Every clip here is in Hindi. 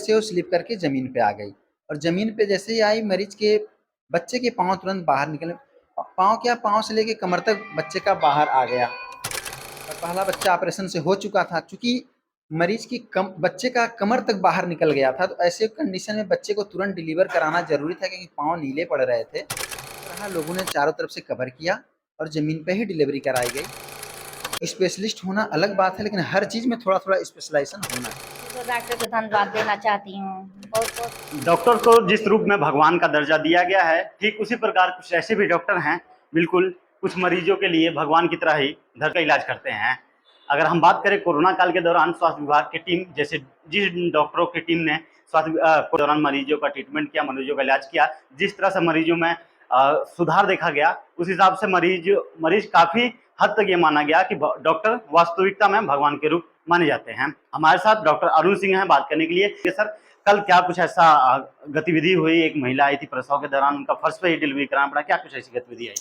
से वो स्लिप करके ज़मीन पे आ गई और ज़मीन पे जैसे ही आई मरीज के बच्चे के पाँव तुरंत बाहर निकले। पाँव क्या, पाँव से लेके कमर तक बच्चे का बाहर आ गया और पहला बच्चा ऑपरेशन से हो चुका था। चूँकि मरीज की बच्चे का कमर तक बाहर निकल गया था, तो ऐसे कंडीशन में बच्चे को तुरंत डिलीवर कराना ज़रूरी था क्योंकि पाँव नीले पड़ रहे थे। यहाँ लोगों ने चारों तरफ से कवर किया और ज़मीन पे ही डिलीवरी कराई गई। स्पेशलिस्ट होना अलग बात है, लेकिन हर चीज़ में थोड़ा-थोड़ा स्पेशलाइज़ेशन होना चाहिए। तो डॉक्टर को धन्यवाद देना चाहती हूँ। बहुत डॉक्टर को जिस रूप में भगवान का दर्जा दिया गया है, ठीक उसी प्रकार कुछ ऐसे भी डॉक्टर हैं, बिल्कुल कुछ मरीजों के लिए भगवान की तरह ही धड़ का इलाज करते हैं। अगर हम बात करें कोरोना काल के दौरान स्वास्थ्य विभाग की टीम, जैसे जिस डॉक्टरों की टीम ने स्वास्थ्य के दौरान मरीजों का ट्रीटमेंट किया, मरीजों का इलाज किया, जिस तरह से मरीजों में सुधार देखा गया, उस हिसाब से मरीज काफ़ी हद तक ये माना गया कि डॉक्टर वास्तविकता में भगवान के रूप माने जाते हैं। हमारे साथ डॉक्टर अरुण सिंह हैं बात करने के लिए। सर, कल क्या कुछ ऐसा गतिविधि हुई? एक महिला आई थी प्रसव के दौरान, उनका फर्स्ट पे ही डिलीवरी कराना पड़ा, क्या कुछ ऐसी गतिविधि आई?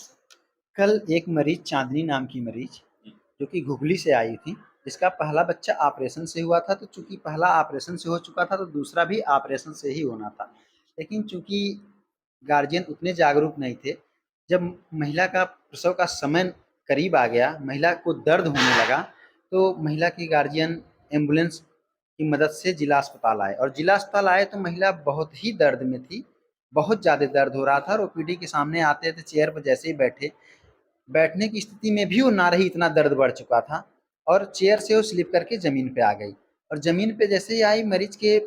कल एक मरीज, चांदनी नाम की मरीज, जो कि घुघली से आई थी, जिसका पहला बच्चा ऑपरेशन से हुआ था। तो चूंकि पहला ऑपरेशन से हो चुका था तो दूसरा भी ऑपरेशन से ही होना था, लेकिन चूंकि गार्जियन उतने जागरूक नहीं थे, जब महिला का प्रसव का समय करीब आ गया, महिला को दर्द होने लगा, तो महिला की गार्जियन एम्बुलेंस की मदद से जिला अस्पताल आए और जिला अस्पताल आए तो महिला बहुत ही दर्द में थी, बहुत ज़्यादा दर्द हो रहा था और ओपीडी के सामने आते थे, चेयर पर जैसे ही बैठने की स्थिति में भी वो ना रही, इतना दर्द बढ़ चुका था और चेयर से वो स्लिप करके ज़मीन पे आ गई और ज़मीन पे जैसे ही आई मरीज के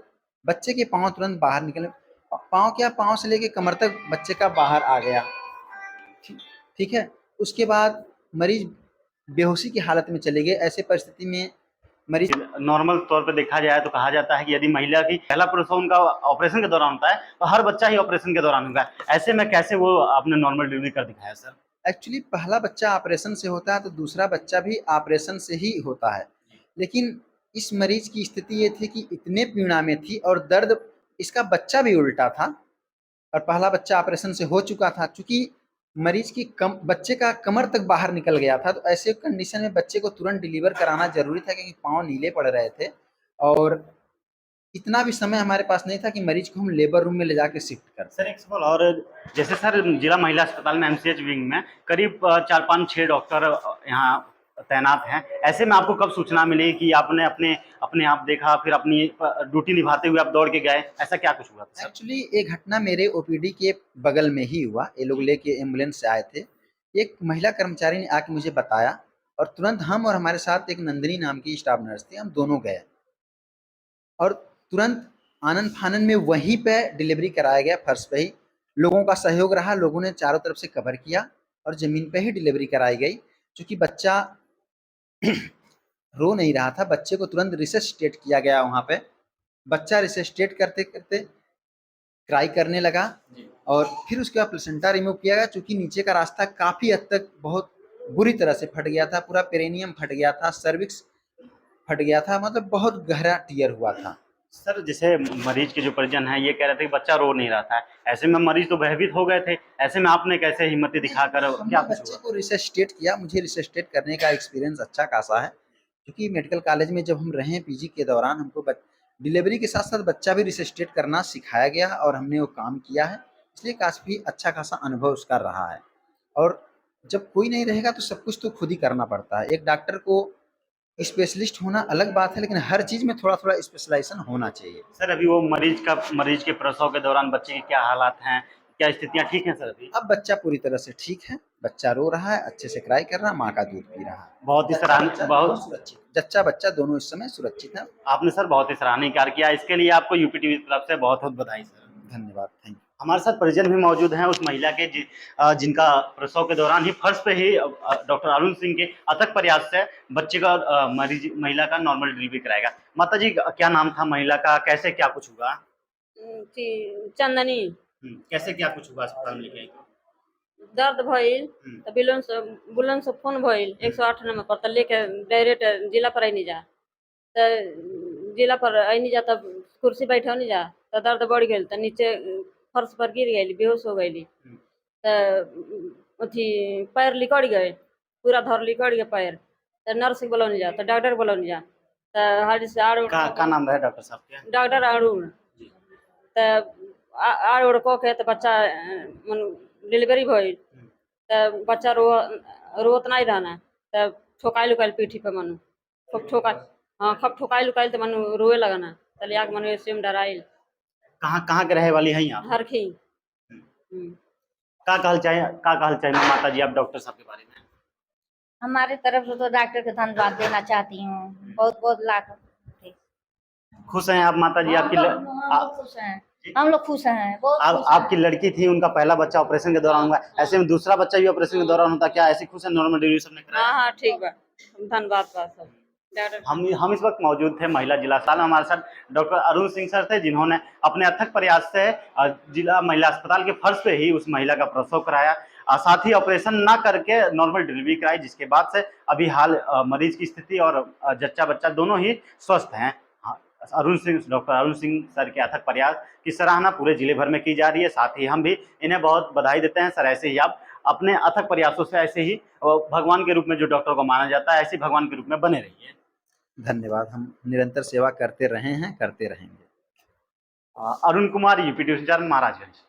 बच्चे के पाँव तुरंत बाहर निकले। पाँव क्या, पाँव से लेके कमर तक बच्चे का बाहर आ गया। ठीक है। उसके बाद मरीज बेहोशी की हालत में चले गए। ऐसे परिस्थिति में मरीज नॉर्मल तौर पे देखा जाए तो कहा जाता है कि यदि महिला की पहला प्रसव उनका ऑपरेशन के दौरान होता है, तो हर बच्चा ही ऑपरेशन के दौरान होगा। ऐसे में कैसे वो आपने नॉर्मल डिलीवरी कर दिखाया सर? एक्चुअली पहला बच्चा ऑपरेशन से होता है तो दूसरा बच्चा भी ऑपरेशन से ही होता है, लेकिन इस मरीज की स्थिति ये थी कि इतने पीड़ा में थी और दर्द, इसका बच्चा भी उल्टा था और पहला बच्चा ऑपरेशन से हो चुका था। चूंकि मरीज की बच्चे का कमर तक बाहर निकल गया था, तो ऐसे कंडीशन में बच्चे को तुरंत डिलीवर कराना जरूरी था क्योंकि पाँव नीले पड़ रहे थे और इतना भी समय हमारे पास नहीं था कि मरीज को हम लेबर रूम में ले जाके शिफ्ट कर सर एक सवाल और, जैसे सर जिला महिला अस्पताल में एमसीएच विंग में करीब 4-5-6 डॉक्टर यहाँ तैनात हैं, ऐसे में आपको कब सूचना मिली कि आपने अपने अपने आप देखा, फिर अपनी ड्यूटी निभाते हुए आप दौड़ के गए, ऐसा क्या कुछ हुआ था? एक्चुअली एक घटना मेरे ओपीडी के बगल में ही हुआ। ये लोग लेके एम्बुलेंस से आए थे, एक महिला कर्मचारी ने आके मुझे बताया और तुरंत हम और हमारे साथ एक नंदिनी नाम की स्टाफ नर्स थी, हम दोनों गए और तुरंत आनन फानन में वहीं पे डिलीवरी कराया गया। फर्श पे ही लोगों का सहयोग रहा, लोगों ने चारों तरफ से कवर किया और ज़मीन पे ही डिलीवरी कराई गई। चूँकि बच्चा रो नहीं रहा था, बच्चे को तुरंत रिसससिटेट किया गया वहाँ पे। बच्चा रिसससिटेट करते-करते क्राई करने लगा और फिर उसके बाद प्लेसेंटा रिमूव किया गया। चूँकि नीचे का रास्ता काफ़ी हद तक बहुत बुरी तरह से फट गया था, पूरा पेरिनियम फट गया था, सर्विक्स फट गया था, मतलब बहुत गहरा टियर हुआ था। सर जैसे मरीज के जो परिजन हैं ये कह रहे थे कि बच्चा रो नहीं रहा था, ऐसे में मरीज तो भयभीत हो गए थे, ऐसे में आपने कैसे हिम्मत दिखाकर हमने क्या कुछ बच्चे हुआ? को रिसससिटेट किया। मुझे रिसससिटेट करने का एक्सपीरियंस अच्छा खासा है, क्योंकि मेडिकल कॉलेज में जब हम रहे पीजी के दौरान हमको डिलीवरी के साथ-साथ बच्चा भी रिसससिटेट करना सिखाया गया और हमने वो काम किया है, इसलिए काफ़ी अच्छा खासा अनुभव उसका रहा है। और जब कोई नहीं रहेगा तो सब कुछ तो खुद ही करना पड़ता है। एक डॉक्टर को स्पेशलिस्ट होना अलग बात है, लेकिन हर चीज़ में थोड़ा-थोड़ा स्पेशलाइज़ेशन होना चाहिए। सर अभी वो मरीज के प्रसव के दौरान बच्चे के क्या हालात हैं, क्या स्थितियाँ ठीक हैं सर अभी? अब बच्चा पूरी तरह से ठीक है, बच्चा रो रहा है, अच्छे से क्राई कर रहा है, माँ का दूध पी रहा है। बहुत ही जच्चा-बच्चा दोनों बहुत सुरक्षित, जच्चा-बच्चा दोनों इस समय सुरक्षित हैं। आपने सर बहुत ही सराहनीय कार्य किया, इसके लिए आपको यूपी टीवी की तरफ से बहुत-बहुत बधाई सर। धन्यवाद, थैंक यू। हमारे साथ परिजन भी मौजूद हैं उस महिला के जिनका प्रसव के दौरान ही फर्श पे ही डॉक्टर अरुण सिंह के अथक प्रयास से बच्चे का महिला का नॉर्मल डिलीवरी कराएगा। माता जी क्या नाम था महिला का, कैसे क्या कुछ हुआ? चंदनी कैसे क्या कुछ हुआ अस्पताल में लेके आई? दर्द भइल तो बुलेंस से फोन भइल 108 नंबर पर, तो लेके डायरेक्ट जिला पर आई नहीं जा, तो जिला पर आई नहीं जा, तब कुर्सी बैठा नहीं जा, तो दर्द बढ़ गई, तो नीचे फर्श पर गिर गई, बेहोश हो गई। तो अथी पैर लिकड़ गए, पूरा धर लिकड़ गया पैर, तो नर्स बोलौनी जा, तो डॉक्टर बोलौनी जा, तो हर से आड़ का नाम है डॉक्टर साहब के? डॉक्टर अरुण आड़ उड़ कऽ के तो बच्चा डिलीवरी भइल तो बच्चा रोत नहीं रहना तो ठोकाइल उकाइल पीठी पे मनु खूब ठोका हाँ खूब ठोकाइल उकाइल तो मनु रोए लगना तो लिया के मनु ऐसे में डराइल कहाँ कहाँ के रहे वाली हैं आप? हरखी का कहल चाहिए माता जी आप डॉक्टर साहब के बारे में? हमारे तरफ से तो डॉक्टर को धन्यवाद देना चाहती हूँ, बहुत बहुत लाख। खुश हैं आप माता जी? आपकी हम लोग खुश हैं बहुत खुश हैं। आपकी लड़की थी, उनका पहला बच्चा ऑपरेशन के दौरान हुआ, ऐसे में दूसरा बच्चा भी ऑपरेशन के दौरान होता, क्या ऐसे खुश है? नॉर्मल डिलीवरी सबने कराया? हाँ हाँ ठीक बा, धन्यवाद बा सब डॉक्टर। हम इस वक्त मौजूद थे महिला जिला अस्पताल में। हमारे साथ डॉक्टर अरुण सिंह सर थे, जिन्होंने अपने अथक प्रयास से जिला महिला अस्पताल के फर्श पे ही उस महिला का प्रसव कराया, साथ ही ऑपरेशन ना करके नॉर्मल डिलीवरी कराई, जिसके बाद से अभी हाल मरीज की स्थिति और जच्चा बच्चा दोनों ही स्वस्थ हैं। डॉक्टर अरुण सिंह सर के अथक प्रयास की सराहना पूरे जिले भर में की जा रही है। साथ ही हम भी इन्हें बहुत बधाई देते हैं। सर, ऐसे ही आप अपने अथक प्रयासों से ऐसे ही भगवान के रूप में जो डॉक्टर को माना जाता है, ऐसे भगवान के रूप में बने रहिए। धन्यवाद। हम निरंतर सेवा करते रहे हैं, करते रहेंगे। Arun Kumar, UP news, Maharajganj.